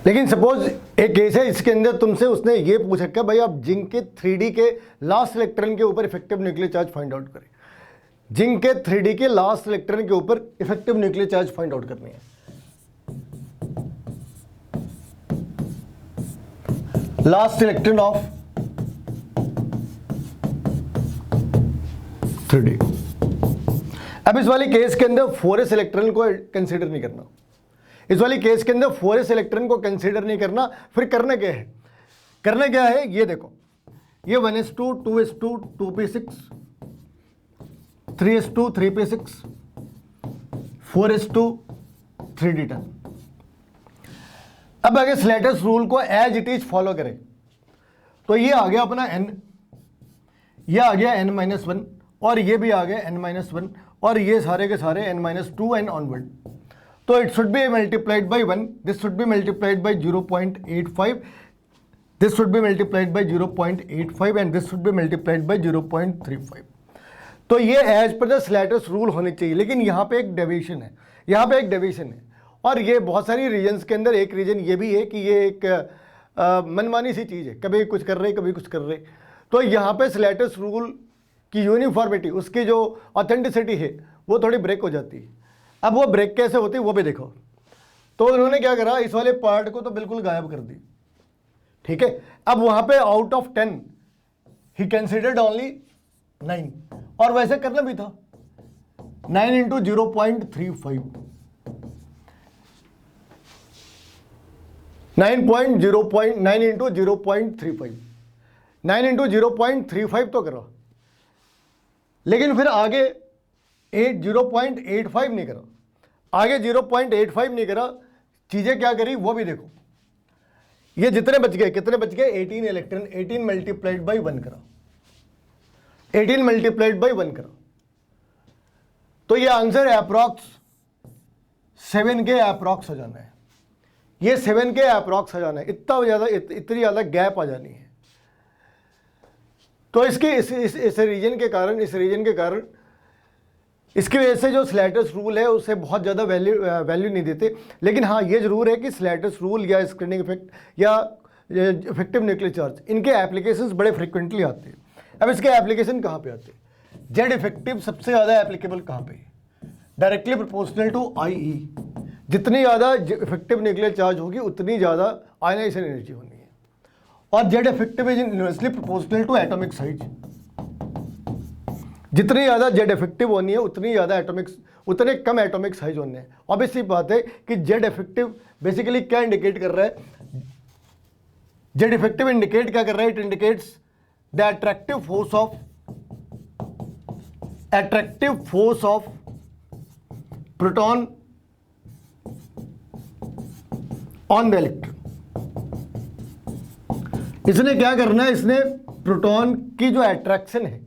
लेकिन सपोज एक केस है, इसके अंदर तुमसे उसने ये पूछा कि भाई आप जिंक के 3D के लास्ट इलेक्ट्रॉन के ऊपर effective nuclear charge find out करें। जिंक के 3D के लास्ट इलेक्ट्रॉन के ऊपर effective nuclear charge find out करनी है। Last electron of 3D। अब इस वाले केस के अंदर 4s इलेक्ट्रॉन को कंसीडर नहीं करना। इस वाली केस के अंदर 4s इलेक्ट्रॉन को कंसीडर नहीं करना। फिर करना क्या है, करना क्या है, ये देखो, ये 1s2 2s2 2p6 3s2 3p6 4s2 3d10। अब अगर स्लेटर्स रूल को एज इट इज फॉलो करें तो ये आ गया अपना n, ये आ गया n-1 और ये भी आ गया n-1 और ये सारे के सारे n-2 एंड ऑनवर्ड। तो it should be multiplied by 1, this should be multiplied by 0.85, this should be multiplied by 0.85 and this should be multiplied by 0.35। तो ये as per the Slater's rule होनी चाहिए। लेकिन यहाँ पे एक डेविएशन है, यहाँ पे एक डेविएशन है और ये बहुत सारी रीजन्स के अंदर एक रीजन ये भी है कि ये एक मनमानी सी चीज़ है, कभी कुछ कर रहे कभी कुछ कर रहे। तो यहाँ पे स्लेटर्स रूल की यूनिफॉर्मिटी, उसकी जो ऑथेंटिसिटी है वो थोड़ी ब्रेक हो जाती है। अब वो ब्रेक कैसे होती है वो भी देखो। तो उन्होंने क्या करा, इस वाले पार्ट को तो बिल्कुल गायब कर दी, ठीक है। अब वहाँ पे out of 10 he considered only 9 और वैसे करना भी था 9 इंटू 0.35 9 इंटू 0.35 9 इंटू 0.35 तो करो। लेकिन फिर आगे 0.85 नहीं करा, आगे 0.85 नहीं करा। चीज़ें क्या करी वो भी देखो। ये जितने बच गए, कितने बच गए, 18 इलेक्ट्रॉन, 18 मल्टीप्लाइड बाई 1 करा, 18 मल्टीप्लाइड बाई 1 करा। तो ये आंसर अप्रॉक्स 7 के अप्रॉक्स हो जाना है, ये 7 के अप्रॉक्स हो जाना है। इतना ज़्यादा, इतनी ज़्यादा गैप आ जानी है। तो इसके इस रीजन के कारण, इस रीजन के कारण इसकी वजह से जो स्लेटर्स रूल है उसे बहुत ज़्यादा वैल्यू नहीं देते। लेकिन हाँ, ये ज़रूर है कि स्लेटर्स रूल या स्क्रीनिंग इफेक्ट या इफेक्टिव न्यूक्लियर चार्ज, इनके एप्लीकेशंस बड़े फ्रिक्वेंटली आते हैं। अब इसके एप्लीकेशन कहाँ पे आते हैं? जेड इफेक्टिव सबसे ज़्यादा एप्लीकेबल कहाँ पे? Directly proportional to IE। जितनी ज़्यादा इफेक्टिव न्यूक्लियर चार्ज होगी उतनी ज़्यादा आयनाइजेशन एनर्जी होनी है। और Z effective is inversely proportional to atomic size. जितनी ज़्यादा जेड इफेक्टिव होनी है उतनी ज़्यादा उतने कम एटॉमिक साइज होने हैं। ऑब्वियसली बात है कि जेड इफेक्टिव बेसिकली क्या इंडिकेट कर रहा है? जेड इफेक्टिव इंडिकेट क्या कर रहा है? It indicates the attractive force of proton on the electron. इसने क्या करना है? इसने प्रोटॉन की जो अट्रैक्शन है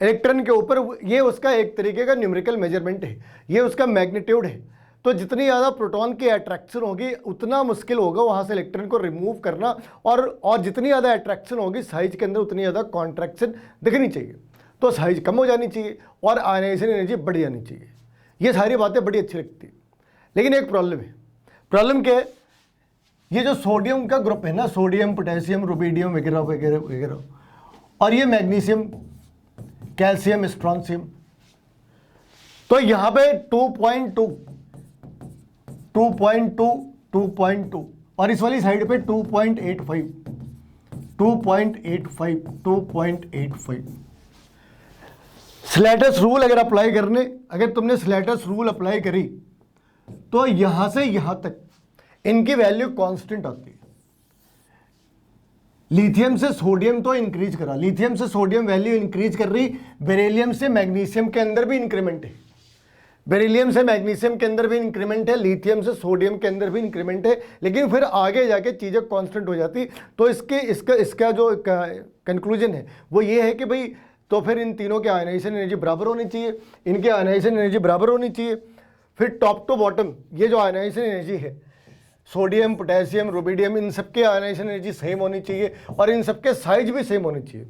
इलेक्ट्रॉन के ऊपर, ये उसका एक तरीके का न्यूमेरिकल मेजरमेंट है, ये उसका मैग्नीट्यूड है। तो जितनी ज़्यादा प्रोटॉन की अट्रैक्शन होगी उतना मुश्किल होगा वहाँ से इलेक्ट्रॉन को रिमूव करना, और जितनी ज़्यादा अट्रैक्शन होगी साइज के अंदर उतनी ज़्यादा कॉन्ट्रैक्शन दिखनी चाहिए। तो साइज कम हो जानी चाहिए और आयनाइजेशन एनर्जी बढ़ जानी चाहिए। ये सारी बातें बड़ी अच्छी लगती है। लेकिन एक प्रॉब्लम है। प्रॉब्लम क्या है? ये जो सोडियम का ग्रुप है ना, सोडियम, पोटेशियम, रुबिडियम वगैरह वगैरह वगैरह, और ये मैग्नीशियम, कैल्शियम, स्ट्रॉन्शियम, तो यहाँ पे 2.2 और इस वाली साइड पे 2.85। स्लेटर्स रूल अगर अप्लाई करने, अगर तुमने स्लेटर्स रूल अप्लाई करी तो यहां से यहां तक इनकी वैल्यू कांस्टेंट आती है। लिथियम से सोडियम तो इंक्रीज करा, लिथियम से सोडियम वैल्यू इंक्रीज कर रही, बेरिलियम से मैग्नीशियम के अंदर भी इंक्रीमेंट है, बेरिलियम से मैग्नीशियम के अंदर भी इंक्रीमेंट है, लिथियम से सोडियम के अंदर भी इंक्रीमेंट है। लेकिन फिर आगे जाके चीज़ें कांस्टेंट हो जाती। तो इसका जो कंक्लूजन है वो ये है कि भाई तो फिर इन तीनों के आयनाइजेशन एनर्जी बराबर होनी चाहिए, इनके आयनाइजेशन एनर्जी बराबर होनी चाहिए। फिर टॉप टू बॉटम ये जो आयनाइजेशन एनर्जी है, सोडियम, पोटेशियम, रुबिडियम, इन सबके आयनाइजेशन एनर्जी सेम होनी चाहिए और इन सबके साइज भी सेम होनी चाहिए।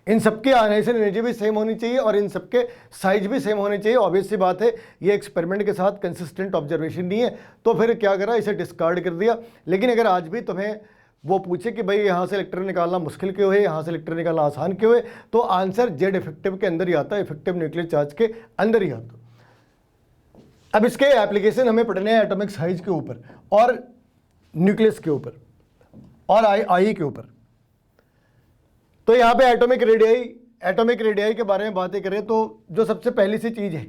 इन सबके आयनाइजेशन एनर्जी भी सेम होनी चाहिए और इन सबके साइज भी सेम होने चाहिए। ऑब्वियस सी बात है, ये एक्सपेरिमेंट के साथ कंसिस्टेंट ऑब्जर्वेशन नहीं है, तो फिर क्या करा, इसे डिस्कार्ड कर दिया। लेकिन अगर आज भी तुम्हें वो पूछे कि भाई यहाँ से इलेक्ट्रॉन निकालना मुश्किल क्यों है, यहाँ से इलेक्ट्रॉन निकालना आसान क्यों है, तो आंसर जेड इफेक्टिव के अंदर ही आता है, इफेक्टिव न्यूक्लियर चार्ज के अंदर ही आता। अब इसके एप्लीकेशन हमें पढ़ने हैं एटॉमिक साइज के ऊपर और न्यूक्लियस के ऊपर और आई के ऊपर। तो यहाँ पे एटॉमिक रेडियाई के बारे में बातें करें तो जो सबसे पहली सी चीज है,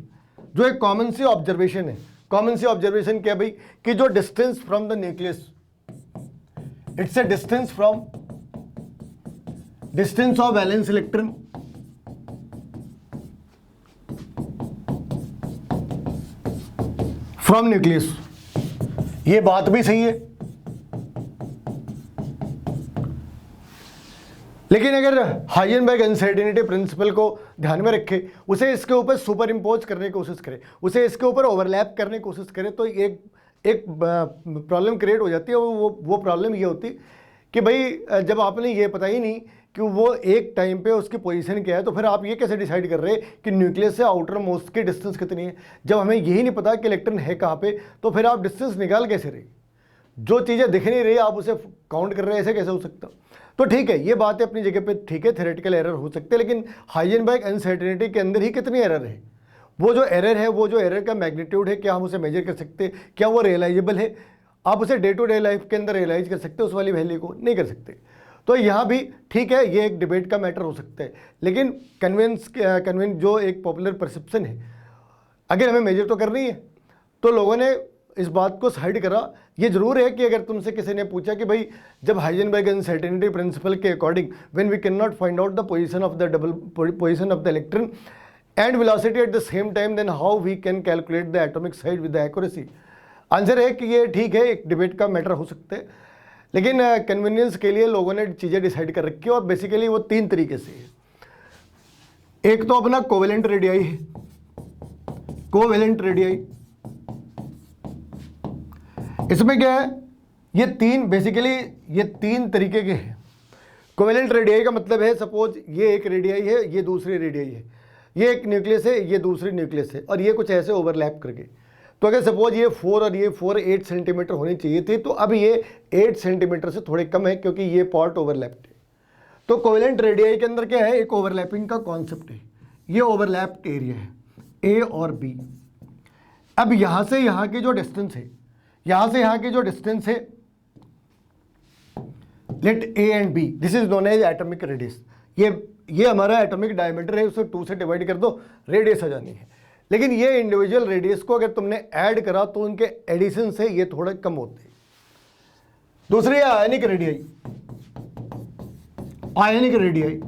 जो एक कॉमन सी ऑब्जर्वेशन है, कॉमन सी ऑब्जर्वेशन क्या भाई, कि जो distance from the nucleus, it's a distance of valence electron from nucleus. ये बात भी सही है, लेकिन अगर हाइजेनबर्ग अनसर्टेनिटी प्रिंसिपल को ध्यान में रखे, उसे इसके ऊपर सुपर इम्पोज करने की कोशिश करे, उसे इसके ऊपर ओवरलैप करने की कोशिश करे, तो एक प्रॉब्लम क्रिएट हो जाती है। वो प्रॉब्लम ये होती कि भाई जब आपने ये पता ही नहीं कि वो एक टाइम पे उसकी पोजीशन क्या है, तो फिर आप ये कैसे डिसाइड कर रहे हैं कि न्यूक्लियस से आउटर मोस्ट की डिस्टेंस कितनी है। जब हमें यही नहीं पता कि इलेक्ट्रॉन है कहाँ पे, तो फिर आप डिस्टेंस निकाल कैसे रहे? जो चीज़ें दिख नहीं रही आप उसे काउंट कर रहे हैं, ऐसे कैसे हो सकता? तो ठीक है, ये बातें अपनी जगह पे ठीक है, थ्योरेटिकल एरर हो सकते हैं, लेकिन हाइजेनबर्ग अनसर्टेनिटी के अंदर ही कितनी एरर है? वो जो एरर का मैग्नीट्यूड है, क्या हम उसे मेजर कर सकते हैं? क्या वो रियलाइजेबल है? आप उसे डे टू डे लाइफ के अंदर रियलाइज कर सकते हो उस वाली वैल्यू को? नहीं कर सकते। तो यहाँ भी ठीक है, ये एक डिबेट का मैटर हो सकता है, लेकिन कन्वेंस जो एक पॉपुलर परसेप्शन है, अगर हमें मेजर तो करनी है, तो लोगों ने इस बात को साइड करा। ये जरूर है कि अगर तुमसे किसी ने पूछा कि भाई जब हाइजेनबर्ग अनसर्टेनिटी प्रिंसिपल के according when we can not find out the position of the electron and velocity at the same time, then how we can calculate the atomic size with the accuracy? Answer है कि ये ठीक है, एक debate का matter हो सकता है, लेकिन कन्वीनियंस के लिए लोगों ने चीज़ें डिसाइड कर रखी है और बेसिकली वो 3 तरीके से है। एक तो अपना कोवेलेंट रेडियाई है, कोवेलेंट रेडियाई। इसमें क्या है, ये 3 तरीके के हैं। कोवेलेंट रेडियाई का मतलब है, सपोज ये एक रेडियाई है, ये दूसरी रेडियाई है, ये एक न्यूक्लियस है, ये दूसरी न्यूक्लियस है, और ये कुछ ऐसे ओवरलैप करके। तो अगर सपोज ये 4 और ये 4 8 सेंटीमीटर होनी चाहिए थी, तो अब ये 8 सेंटीमीटर से थोड़े कम है क्योंकि ये पार्ट ओवरलैप्ड है। तो कोवेलेंट रेडियाई के अंदर क्या है, एक ओवरलैपिंग का कॉन्सेप्ट है, ये ओवरलैप्ड एरिया है ए और बी। अब यहाँ से यहाँ की जो डिस्टेंस है, यहाँ से यहाँ की जो डिस्टेंस है, let A and B, this is known as atomic radius. ये हमारा एटॉमिक डायमीटर है, उसे 2 से डिवाइड कर दो, रेडियस आ जानी है। लेकिन ये इंडिविजुअल रेडियस को अगर तुमने ऐड करा तो उनके एडिशन से ये थोड़ा कम होते हैं। दूसरी है आयनिक रेडियाई। आयनिक रेडियाई,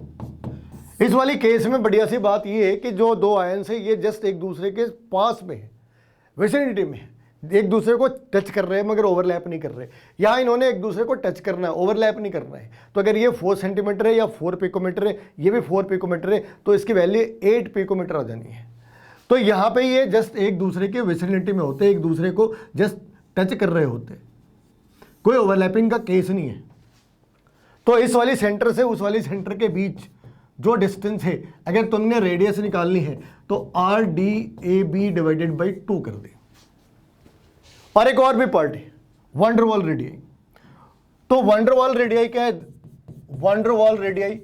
इस वाली केस में बढ़िया सी बात ये है कि जो 2 आयन्स है ये जस्ट एक दूसरे के पास में है, विसिनिटी में है, एक दूसरे को टच कर रहे हैं मगर ओवरलैप नहीं कर रहे। यहाँ इन्होंने एक दूसरे को टच करना है, ओवरलैप नहीं करना है। तो अगर ये 4 सेंटीमीटर है या 4 पिकोमीटर है, ये भी 4 पिकोमीटर है, तो इसकी वैल्यू 8 पिकोमीटर आ जानी है। तो यहाँ पे ये जस्ट एक दूसरे के विसिनिटी में होते, एक दूसरे को जस्ट टच कर रहे होते, कोई ओवरलैपिंग का केस नहीं है। तो इस वाली सेंटर से उस वाली सेंटर के बीच जो डिस्टेंस है, अगर तुमने रेडियस निकालनी है तो RDAB डिवाइडेड बाई 2 कर दे। और एक और भी पार्ट है, वंडरवॉल रेडियाई। तो वंडरवॉल रेडियाई क्या है? वंडरवॉल रेडियाई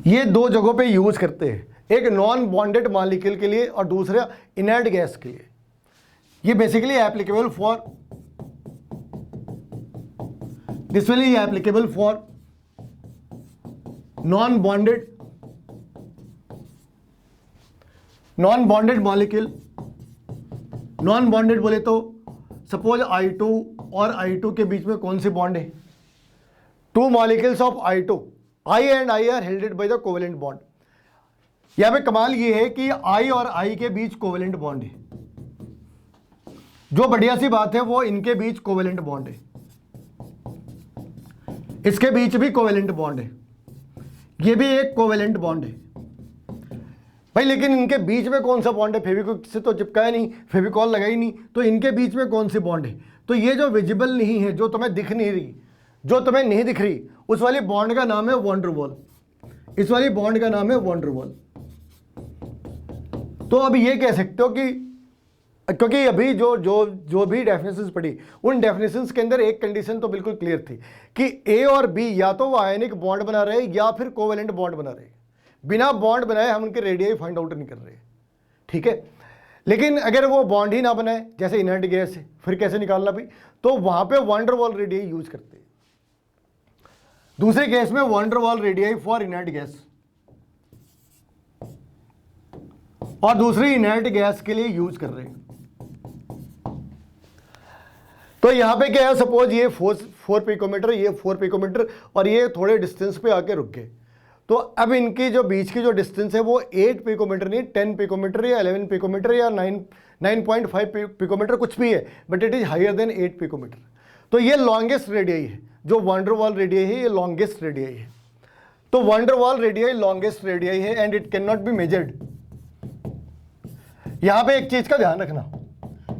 ये 2 जगहों पे यूज करते हैं, एक नॉन बॉन्डेड मॉलिक्यूल के लिए और दूसरा इनर्ट गैस के लिए। ये basically applicable for this will be applicable for non bonded molecule. Non bonded बोले तो सपोज I2 और I2 के बीच में कौन सी बॉन्ड है? 2 molecules of I2, I and I are held by the covalent bond. यहां पे कमाल ये है कि I और I के बीच कोवेलेंट बॉन्ड है। जो बढ़िया सी बात है वो इनके बीच कोवेलेंट बॉन्ड है, इसके बीच भी कोवेलेंट बॉन्ड है, ये भी एक कोवेलेंट बॉन्ड है भाई। लेकिन इनके बीच में कौन सा बॉन्ड है? फेविक्विक से तो चिपकाया नहीं, फेविकॉल लगाई नहीं, तो इनके बीच में कौन सी बॉन्ड है? तो ये जो विजिबल नहीं है, जो तुम्हें दिख नहीं रही, जो तुम्हें नहीं दिख रही, उस वाली बॉन्ड का नाम है वॉन डेर वाल, इस वाली बॉन्ड का नाम है वॉन डेर वाल। तो अब ये कह सकते हो कि क्योंकि अभी जो भी डेफिनेशंस पढ़ी, उन डेफिनेशंस के अंदर एक कंडीशन तो बिल्कुल क्लियर थी कि ए और बी या तो वो आयनिक बॉन्ड बना रहे या फिर कोवेलेंट बॉन्ड बना रहे। बिना बॉन्ड बनाए हम उनके रेडियाई फाइंड आउट नहीं कर रहे, ठीक है। लेकिन अगर वो बॉन्ड ही ना बनाए, जैसे इनर्ट गैस है, फिर कैसे निकालना भी, तो वहां पे van der Waals radii use करते हैं। दूसरे केस में van der Waals radii for inert gas, और दूसरी इनर्ट गैस के लिए यूज कर रहे हैं। तो यहां पे क्या है, सपोज ये 4 पिकोमीटर, ये 4 पिकोमीटर, और ये थोड़े डिस्टेंस पे आके रुक गए। तो अब इनकी जो बीच की जो डिस्टेंस है वो 8 पिकोमीटर नहीं, 10 पिकोमीटर या 11 पिकोमीटर या 9.5 पिकोमीटर कुछ भी है, but it is higher than 8 picometre. तो ये लॉन्गेस्ट रेडियाई है, जो वॉन डेर वाल रेडियाई है, ये लॉन्गेस्ट रेडियाई है। तो van der Waals radii longest radii है and it can not be measured. यहां पे एक चीज का ध्यान रखना,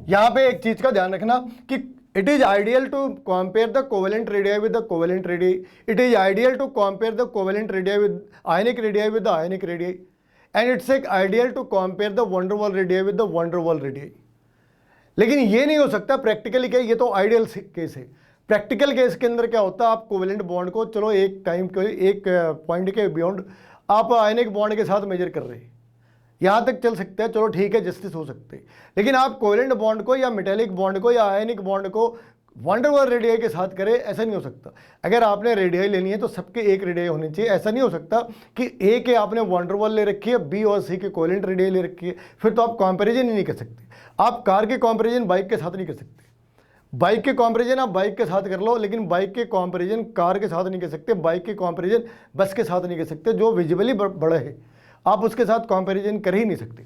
यहां पे एक चीज का ध्यान रखना कि it is ideal to compare the covalent radii with the covalent radii. It is ideal to compare the covalent radii with ionic radii with the ionic radii, and it's like ideal to compare the van der Waal radii with the van der Waal radii. लेकिन ये नहीं हो सकता practically, क्या ये तो ideal case है। Practical case के अंदर क्या होता है, आप कोवेलेंट बॉन्ड को चलो एक टाइम के एक पॉइंट के बियॉन्ड आप आयनिक बॉन्ड के साथ मेजर कर रहे हैं, यहाँ तक चल सकते हैं, चलो ठीक है, जस्टिस हो सकते हैं। लेकिन आप कोवेलेंट बॉन्ड को या मेटेलिक बॉन्ड को या आयनिक बॉन्ड को वॉन डेर वाल रेडियाई के साथ करें, ऐसा नहीं हो सकता। अगर आपने रेडियाई लेनी है तो सबके एक रेडियाई होनी चाहिए। ऐसा नहीं हो सकता कि ए के आपने वॉन डेर वाल ले रखी है, बी और सी के कोवेलेंट रेडियाई ले रखी है, फिर तो आप कंपैरिजन ही नहीं कर सकते। आप कार के कंपैरिजन बाइक के साथ नहीं कर सकते, बाइक के कंपैरिजन आप बाइक के साथ कर लो, लेकिन बाइक के कंपैरिजन कार के साथ नहीं कर सकते, बाइक के कंपैरिजन बस के साथ नहीं कर सकते। जो विजिबली बड़ा है आप उसके साथ कंपैरिजन कर ही नहीं सकते।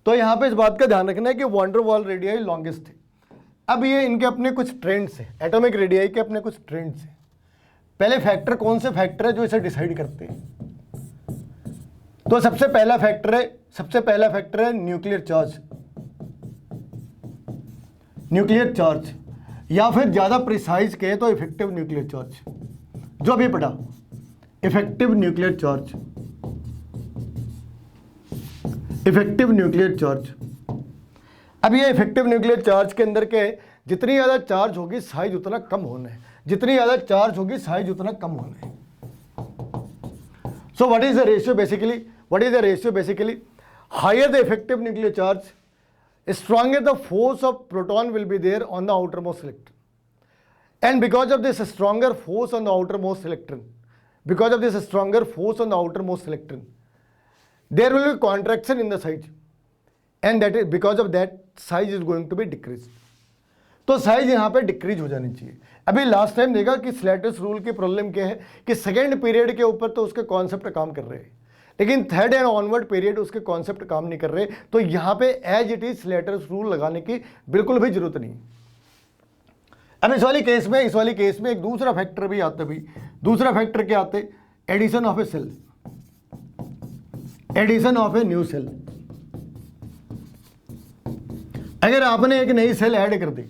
तो यहाँ पे इस बात का ध्यान रखना है कि van der Waals radii longest है। अब ये इनके अपने कुछ ट्रेंड्स हैं, एटॉमिक रेडियाई के अपने कुछ ट्रेंड्स हैं। पहले फैक्टर, कौन से फैक्टर है जो इसे डिसाइड करते हैं? तो सबसे पहला फैक्टर है न्यूक्लियर चार्ज, न्यूक्लियर चार्ज, या फिर ज्यादा प्रिसाइज कहे तो इफेक्टिव न्यूक्लियर चार्ज, जो अभी पढ़ा, effective nuclear charge, effective nuclear charge. अब ये इफेक्टिव न्यूक्लियर चार्ज के अंदर के जितनी ज़्यादा चार्ज होगी साइज उतना कम होना है, जितनी ज़्यादा चार्ज होगी साइज उतना कम होना है। So what is the ratio basically? Higher the effective nuclear charge, stronger the force of proton will be there on the outermost electron, and because of this stronger force on the outermost electron, there will be contraction in the size, and that is because of that size is going to be decreased. तो size यहाँ पे decrease हो जानी चाहिए। अभी last time देखा कि स्लैटस rule की प्रॉब्लम क्या है कि सेकेंड पीरियड के ऊपर तो उसके कॉन्सेप्ट काम कर रहे हैं, लेकिन थर्ड एंड ऑनवर्ड पीरियड उसके कॉन्सेप्ट काम नहीं कर रहे। तो यहाँ पे एज इट इज स्लैटस रूल लगाने की बिल्कुल भी जरूरत नहीं। अब इस वाली केस में एक दूसरा फैक्टर भी आता है। दूसरा फैक्टर क्या आते? Addition of a shell, addition of a new shell. अगर आपने एक नई सेल ऐड कर दी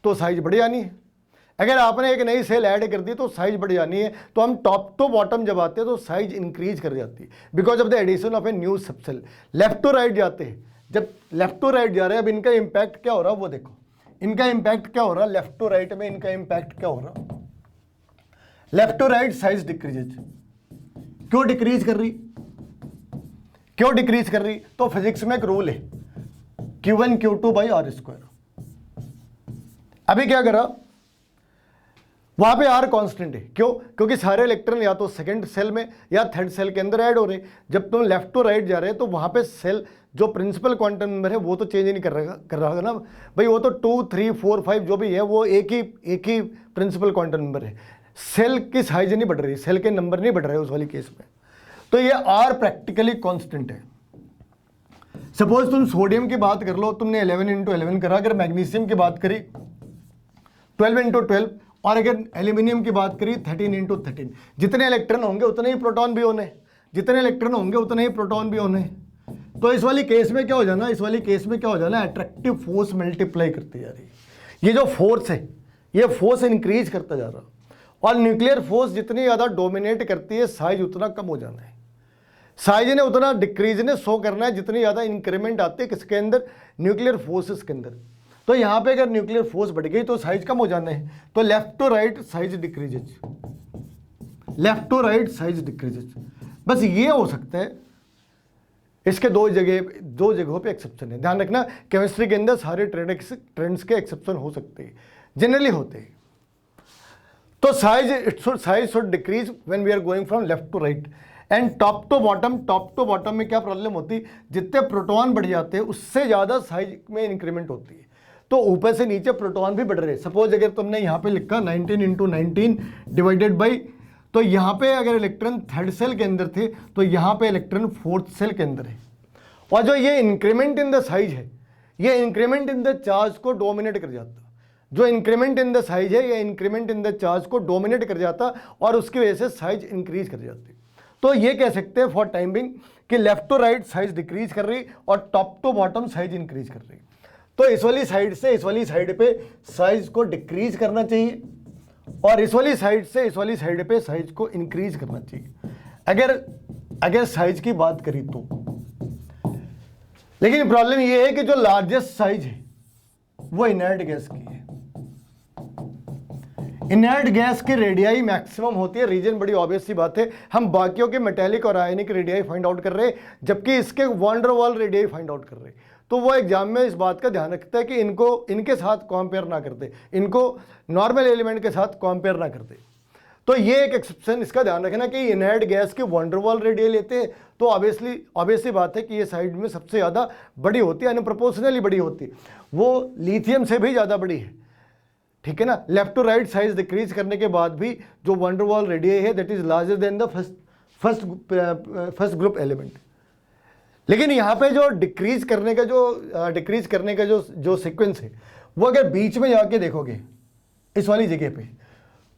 तो साइज बढ़ जानी है। अगर आपने एक नई सेल ऐड कर दी तो साइज बढ़ जानी है। तो हम टॉप टू बॉटम जब आते हैं तो साइज इंक्रीज कर जाती है because of the addition of a new subshell. Left to right जाते हैं, जब लेफ्ट टू राइट जा रहे हैं, अब इनका इंपैक्ट क्या हो रहा है वो देखो। इनका इंपैक्ट क्या हो रहा है लेफ्ट टू राइट में, इनका इंपैक्ट क्या हो रहा है? Left to right size decreases. क्यों डिक्रीज कर रही? क्यों डिक्रीज कर रही? तो फिजिक्स में एक रूल है Q1 Q2 by are square. अभी क्या करा, वहां पे आर कांस्टेंट है। क्यों? क्योंकि सारे इलेक्ट्रॉन या तो सेकंड सेल में या थर्ड सेल के अंदर ऐड हो रहे। जब तुम लेफ्ट टू राइट जा रहे हैं तो वहां पे सेल जो प्रिंसिपल क्वांटम नंबर है वो तो चेंज नहीं कर रहा है ना भाई, वो तो 2 3 4 5 जो भी है वो एक ही प्रिंसिपल क्वांटम नंबर है। सेल की साइज नहीं बढ़ रही, सेल के नंबर नहीं बढ़ रहे उस वाली केस में। तो ये आर प्रैक्टिकली कॉन्स्टेंट है। सपोज तुम सोडियम की बात कर लो, तुमने 11 × 11 करा। अगर मैग्नीशियम की बात करी 12 × 12, और अगर एल्यूमिनियम की बात करी 13 × 13। जितने इलेक्ट्रॉन होंगे उतने ही प्रोटॉन भी होने, जितने इलेक्ट्रॉन होंगे उतने ही प्रोटॉन भी होने। तो इस वाली केस में क्या हो जाना, इस वाली केस में क्या हो जाना, अट्रैक्टिव फोर्स मल्टीप्लाई करती जा रही है। ये जो फोर्स है ये फोर्स इंक्रीज करता जा रहा, और न्यूक्लियर फोर्स जितनी ज़्यादा डोमिनेट करती है साइज उतना कम हो जाना है, साइज ने उतना डिक्रीज ने शो करना है जितनी ज़्यादा इंक्रीमेंट आती है किसके अंदर, न्यूक्लियर फोर्सेस के अंदर। तो यहाँ पे अगर न्यूक्लियर फोर्स बढ़ गई तो साइज कम हो जाना है, तो left to right size decreases, left to right size decreases. बस ये हो सकता है, इसके दो जगहों पे एक्सेप्शन है। ध्यान रखना केमिस्ट्री के अंदर सारे ट्रेंड्स के एक्सेप्शन हो सकते हैं, जनरली होते हैं। तो size should decrease when we are going from left to right and top to bottom में क्या प्रॉब्लम होती है, जितने प्रोटॉन बढ़ जाते हैं उससे ज़्यादा साइज में इंक्रीमेंट होती है। तो ऊपर से नीचे प्रोटॉन भी बढ़ रहे हैं। सपोज अगर तुमने यहाँ पे लिखा 19 × 19 डिवाइडेड बाई, तो यहाँ पे अगर इलेक्ट्रॉन थर्ड सेल के अंदर थे तो यहाँ पे इलेक्ट्रॉन फोर्थ सेल के अंदर है। और जो ये इंक्रीमेंट इन द साइज है, ये इंक्रीमेंट इन द चार्ज को डोमिनेट कर जाता, जो इंक्रीमेंट इन द साइज है ये इंक्रीमेंट इन द चार्ज को डोमिनेट कर जाता और उसकी वजह से साइज इंक्रीज कर जाती। तो ये कह सकते हैं फॉर टाइम बिंग कि left to right size decrease कर रही और top to bottom size increase कर रही। तो इस वाली साइड से इस वाली साइड पे साइज को डिक्रीज करना चाहिए और इस वाली साइड से इस वाली साइड पे साइज को इंक्रीज करना चाहिए अगर साइज की बात करी तो। लेकिन प्रॉब्लम ये है कि जो लार्जेस्ट साइज है वो इनर्ट गैस की है। इनर्ट गैस की रेडियाई मैक्सिमम होती है, रीजन बड़ी ऑब्वियस सी बात है, हम बाकियों के मेटेलिक और आयनिक रेडियाई फाइंड आउट कर रहे हैं जबकि इसके van der Waals radii find out कर रहे हैं। तो वो एग्जाम में इस बात का ध्यान रखता है कि इनके साथ कंपेयर ना करते, इनको नॉर्मल एलिमेंट के साथ कंपेयर ना करते। तो ये एक एक्सेप्शन इसका ध्यान रखना कि इनर्ट गैस के वॉन डेर वाल रेडियाई लेते हैं तो ऑब्वियसली बात है कि ये साइड में सबसे ज़्यादा बड़ी होती है, अनप्रोपोर्शनली बड़ी होती है, वो लिथियम से भी ज़्यादा बड़ी है। ठीक है ना, left to right size decrease करने के बाद भी जो वॉन डेर वाल रेडियाई है that is larger than the first group element. लेकिन यहाँ पे जो डिक्रीज करने का जो सीक्वेंस है वो अगर बीच में जाके देखोगे इस वाली जगह पे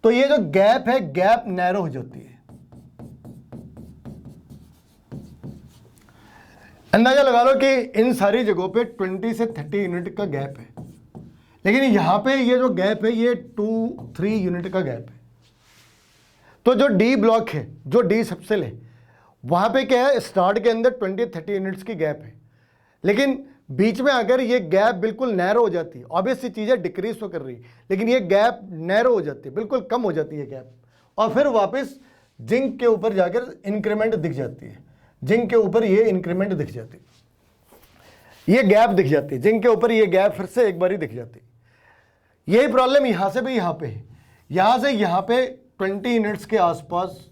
तो ये जो गैप है गैप नैरो हो जाती है। अंदाजा लगा लो कि इन सारी जगहों पे 20 से 30 यूनिट का गैप है, लेकिन यहाँ पे ये जो गैप है ये 2-3 यूनिट का गैप है। तो जो डी ब्लॉक है, जो डी सबसेल है, वहाँ पे क्या है, स्टार्ट के अंदर 20-30 यूनिट्स की गैप है, लेकिन बीच में अगर ये गैप बिल्कुल नैरो हो जाती है, ऑब्वियस सी चीज़ है डिक्रीज तो कर रही है, लेकिन ये गैप नैरो हो जाती है, बिल्कुल कम हो जाती है गैप, और फिर वापस जिंक के ऊपर जाकर इंक्रीमेंट दिख जाती है, जिंक के ऊपर ये इंक्रीमेंट दिख जाती है, ये गैप दिख जाती है, जिंक के ऊपर ये गैप फिर से एक बार ही दिख जाती है। यही प्रॉब्लम यहाँ से भी यहाँ पे है, यहाँ से यहाँ पे 20 यूनिट्स के आसपास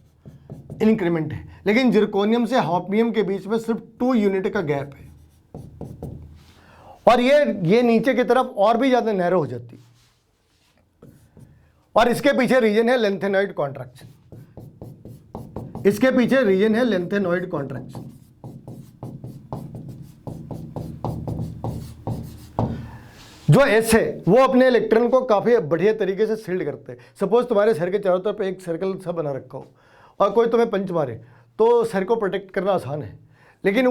इंक्रीमेंट है, लेकिन जिरकोनियम से हॉफनियम के बीच में सिर्फ 2 यूनिट का गैप है और ये नीचे की तरफ और भी ज़्यादा नैरो हो जाती है। और इसके पीछे रीजन है लेंथेनॉइड कॉन्ट्रैक्शन, इसके पीछे रीजन है लेंथेनॉइड कॉन्ट्रैक्शन। जो एस है वो अपने इलेक्ट्रॉन को काफ़ी बढ़िया तरीके से शील्ड करते हैं। सपोज तुम्हारे सर के चारों तरफ एक सर्कल सा बना रखा हो और कोई तुम्हें पंच मारे तो सर को प्रोटेक्ट करना आसान है, लेकिन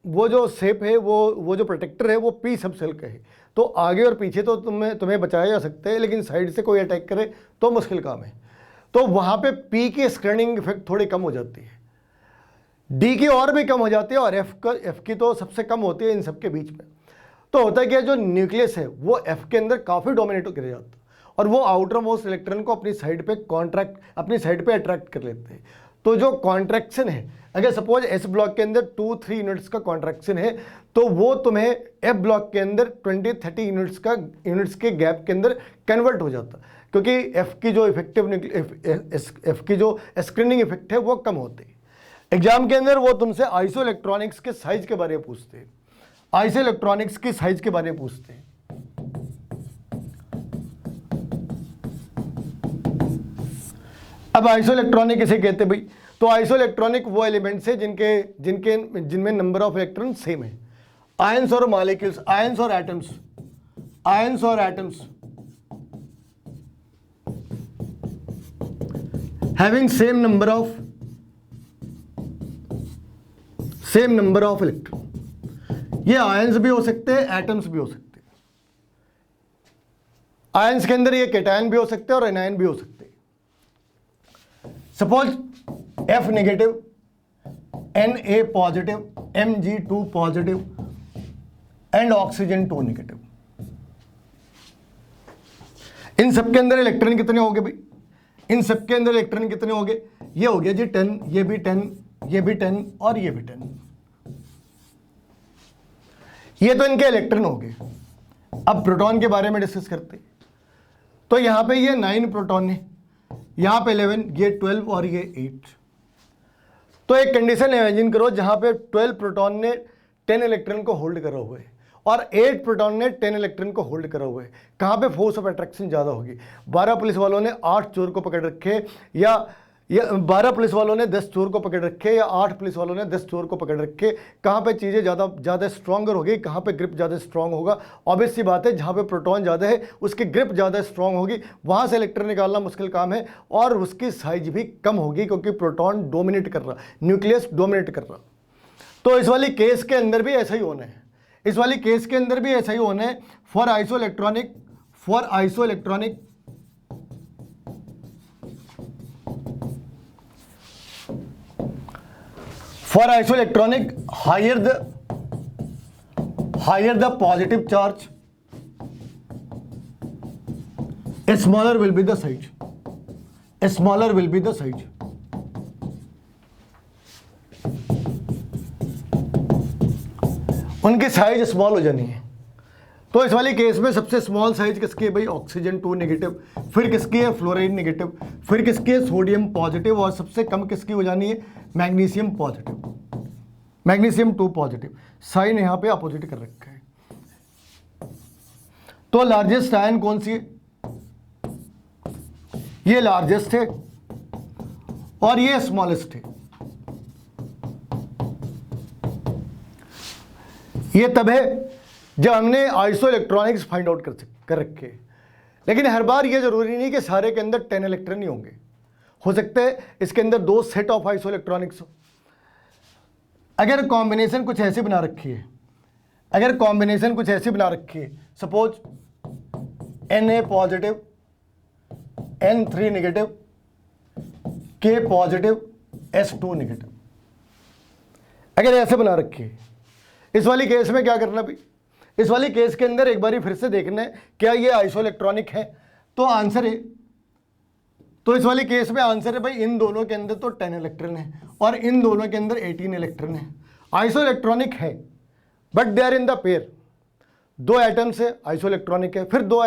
वो जो शेप है वो जो प्रोटेक्टर है वो पी सब सेल का है, तो आगे और पीछे तो तुम्हें बचाया जा सकता है, लेकिन साइड से कोई अटैक करे तो मुश्किल काम है। तो वहाँ पे पी की स्क्रैनिंग इफेक्ट थोड़ी कम हो जाती है, डी की और भी कम हो जाती है और एफ की तो सबसे कम होती है इन सबके बीच में। तो होता है कि जो न्यूक्लियस है वो एफ के अंदर काफ़ी डोमिनेट कर जाता है और वो आउटर मोस्ट इलेक्ट्रॉन को अपनी साइड पे अट्रैक्ट कर लेते हैं। तो जो कॉन्ट्रैक्शन है, अगर सपोज एस ब्लॉक के अंदर 2-3 यूनिट्स का कॉन्ट्रैक्शन है तो वो तुम्हें एफ ब्लॉक के अंदर 20-30 यूनिट्स के गैप के अंदर कन्वर्ट हो जाता, क्योंकि एफ की जो एफ की जो स्क्रीनिंग इफेक्ट है वो कम होती है। एग्जाम के अंदर वो तुमसे आइसो इलेक्ट्रॉनिक्स के साइज के बारे में पूछते हैं, आइसो इलेक्ट्रॉनिक्स की साइज के बारे में पूछते हैं। अब आइसो इलेक्ट्रॉनिक किसे कहते हैं भाई, तो आइसो इलेक्ट्रॉनिक वो एलिमेंट्स है जिनमें नंबर ऑफ इलेक्ट्रॉन सेम है। आयंस और मॉलिक्यूल्स, आयंस और atoms having same number of electron. ये आयंस भी हो सकते हैं, एटम्स भी हो सकते हैं। आयंस के अंदर ये कैटायन भी हो सकते हैं और एनायन भी हो सकते हैं। Suppose F negative, Na positive, Mg2 positive and oxygen 2 negative. इन सबके अंदर इलेक्ट्रॉन कितने हो गए भाई? इन सबके अंदर इलेक्ट्रॉन कितने हो गए? ये हो गया जी 10, ये भी 10, ये भी 10 और ये भी 10। ये तो इनके इलेक्ट्रॉन हो गए। अब प्रोटॉन के बारे में डिस्कस करते। तो यहां पे ये 9 प्रोटॉन है, यहां पे 11, ये 12 और ये 8। तो एक कंडीशन इमेजिन करो जहां पे 12 प्रोटॉन ने 10 इलेक्ट्रॉन को होल्ड करा हुआ है और 8 प्रोटॉन ने 10 इलेक्ट्रॉन को होल्ड करा हुआ है। कहां पे फोर्स ऑफ अट्रैक्शन ज्यादा होगी? 12 पुलिस वालों ने 8 चोर को पकड़ रखे, या 12 पुलिस वालों ने 10 चोर को पकड़ रखे, या 8 पुलिस वालों ने 10 चोर को पकड़ रखे। कहां पे चीजें ज्यादा स्ट्रॉन्गर होगी? कहां पे ग्रिप ज्यादा स्ट्रॉन्ग होगा? ऑब्वियस सी बात है, जहां पे प्रोटॉन ज्यादा है उसकी ग्रिप ज्यादा स्ट्रॉन्ग होगी, वहां से इलेक्ट्रॉन निकालना मुश्किल काम है और उसकी साइज भी कम होगी, क्योंकि प्रोटॉन डोमिनेट कर रहा, न्यूक्लियस डोमिनेट कर रहा। तो इस वाली केस के अंदर भी ऐसा ही होना है, इस वाली केस के अंदर भी ऐसा ही होना है। For isoelectronic higher the positive charge, smaller will be the size. उनकी साइज स्मॉल हो जानी है। तो इस वाली केस में सबसे स्मॉल साइज किसकी है भाई? ऑक्सीजन 2 नेगेटिव, फिर किसकी है? फ्लोराइड नेगेटिव, फिर किसकी है? सोडियम पॉजिटिव, और सबसे कम किसकी हो जानी है? Magnesium positive, magnesium 2 positive. Sign यहां पे अपोजिट कर रखा है। तो लार्जेस्ट आयन कौन सी है? ये लार्जेस्ट है और ये स्मॉलेस्ट है। ये तब है जब हमने आइसो इलेक्ट्रॉनिक्स फाइंड आउट कर रखे। लेकिन हर बार ये जरूरी नहीं कि सारे के अंदर 10 इलेक्ट्रॉन ही होंगे, हो सकता है इसके अंदर 2 सेट ऑफ आइसो इलेक्ट्रॉनिक्स हो। अगर कॉम्बिनेशन कुछ ऐसे बना रखी है, suppose Na positive, N3 negative, K positive, S2 negative, अगर ऐसे बना रखी है, इस वाली केस में क्या करना भाई? इस वाली केस के अंदर एक बार फिर से देखना है क्या ये आइसो इलेक्ट्रॉनिक है? तो आंसर है, तो इस वाली केस में आंसर है भाई इन दोनों के अंदर तो 10 इलेक्ट्रॉन है और इन दोनों के अंदर 18 इलेक्ट्रॉन है। आइसो इलेक्ट्रॉनिक है but they are in the pair. 2 atom से आइसो इलेक्ट्रॉनिक है, फिर 2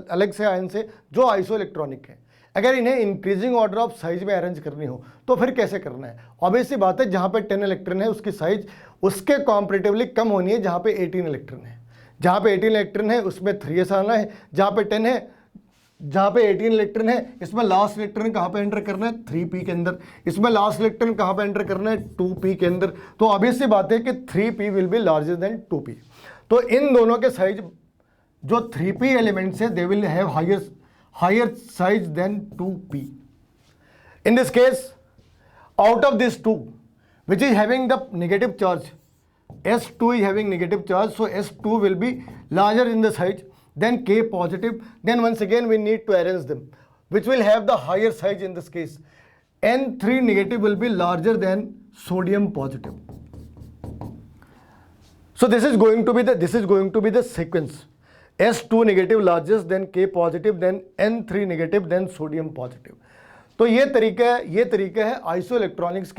अलग से आयन से जो आइसो इलेक्ट्रॉनिक है। अगर इन्हें इंक्रीजिंग ऑर्डर ऑफ साइज में अरेंज करनी हो तो फिर कैसे करना है? ऑब्वियस सी बात है, जहां पे 10 इलेक्ट्रॉन है उसकी साइज उसके कॉम्परेटिवली कम होनी है जहां पे 18 इलेक्ट्रॉन है। जहां पे 18 इलेक्ट्रॉन है उसमें 3s आना है, जहां पे 10 है, जहां पे 18 इलेक्ट्रॉन है इसमें लास्ट इलेक्ट्रॉन कहां पे एंटर करना है? 3p के अंदर। इसमें लास्ट इलेक्ट्रॉन कहां पे एंटर करना है? 2p के अंदर। तो ऑब्वियस सी बात है कि 3p will be larger than 2p। तो इन दोनों के साइज जो 3p एलिमेंट्स है they will have higher size than 2p. In this case, out of these two, which is having the negative charge, S2 is having negative charge, so S2 will be larger in the size than K positive. Then once again we need to arrange them, which will have the higher size in this case. N3 negative will be larger than sodium positive. So this is going to be the sequence. S2 negative largest, then K positive, then N3 negative, then sodium positive. तो ये तरीका है iso electronics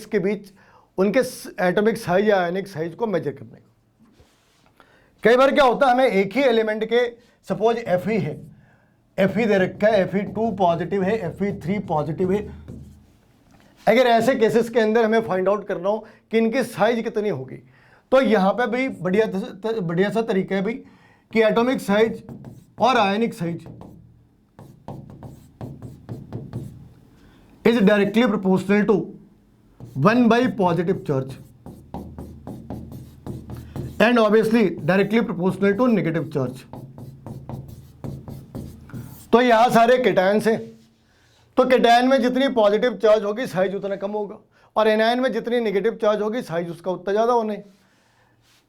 के बीच उनके atomic size या आयनिक size को major करने का। कई बार क्या होता है, हमें एक ही एलिमेंट के सपोज Fe है, Fe दे रखा है, Fe2 पॉजिटिव है, Fe3 पॉजिटिव है। अगर ऐसे केसेस के अंदर हमें फाइंड आउट करना हो कि इनकी साइज कितनी होगी, तो यहाँ पे भी बढ़िया सा तरीका है भाई कि एटॉमिक साइज और ionic size is directly proportional to 1 by positive charge and obviously directly proportional to negative charge. तो यहां सारे केटायंस हैं, तो केटायन में जितनी पॉजिटिव चार्ज होगी साइज उतना कम होगा, और एनायन में जितनी नेगेटिव चार्ज होगी साइज उसका उतना ज्यादा होना है।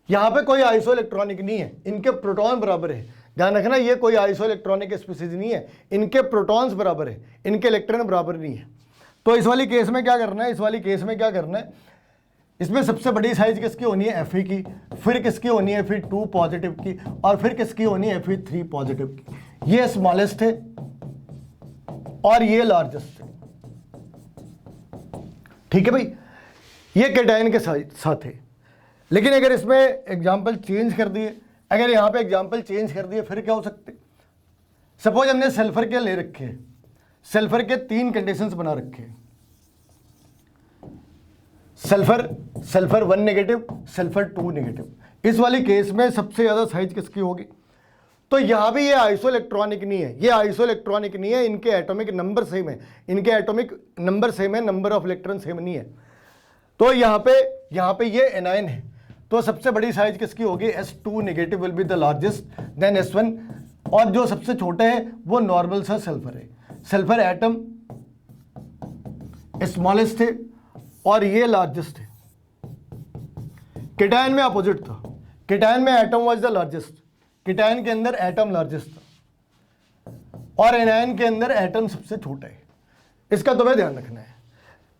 यहां पे कोई आइसो इलेक्ट्रॉनिक नहीं है, इनके प्रोटॉन बराबर है। ध्यान रखना, ये कोई आइसो इलेक्ट्रॉनिक स्पीसीज नहीं है, इनके प्रोटॉन्स बराबर है, इनके इलेक्ट्रॉन बराबर नहीं है। तो इस वाली केस में क्या करना है, इस वाली केस में क्या करना है, इसमें सबसे बड़ी साइज किसकी होनी है, Fe की, फिर किसकी होनी है Fe2 पॉजिटिव की, और फिर किसकी होनी है Fe3 पॉजिटिव की। ये स्मॉलेस्ट है और ये लार्जेस्ट है। ठीक है भाई, ये कैटायन के साथ है। लेकिन अगर इसमें एग्जाम्पल चेंज कर दिए, अगर यहाँ पे एग्जाम्पल चेंज कर दिए, फिर क्या हो सकते, सपोज हमने सल्फर के ले रखे हैं, सल्फर के 3 कंडीशंस बना रखे हैं, सल्फर 1 नेगेटिव, सल्फर 2 नेगेटिव। इस वाली केस में सबसे ज़्यादा साइज किसकी होगी, तो यहाँ भी ये आइसो इलेक्ट्रॉनिक नहीं है, ये आइसो इलेक्ट्रॉनिक नहीं है, इनके एटॉमिक नंबर सेम है, इनके एटॉमिक नंबर सेम है, नंबर ऑफ इलेक्ट्रॉन सेम नहीं है। तो यहाँ पे ये एनायन है, तो सबसे बड़ी साइज किसकी होगी, S2 negative will be the largest, then S1, और जो सबसे छोटे है वो नॉर्मल सा सल्फर है, सल्फर एटम स्मॉलेस्ट है और ये लार्जेस्ट है। केटायन में अपोजिट था, केटायन में atom was the largest, cation के अंदर एटम लार्जेस्ट था, और एनायन के अंदर एटम सबसे छोटा है। इसका तुम्हें ध्यान रखना है,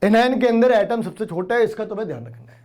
एनायन के अंदर एटम सबसे छोटा है, इसका तुम्हें ध्यान रखना है।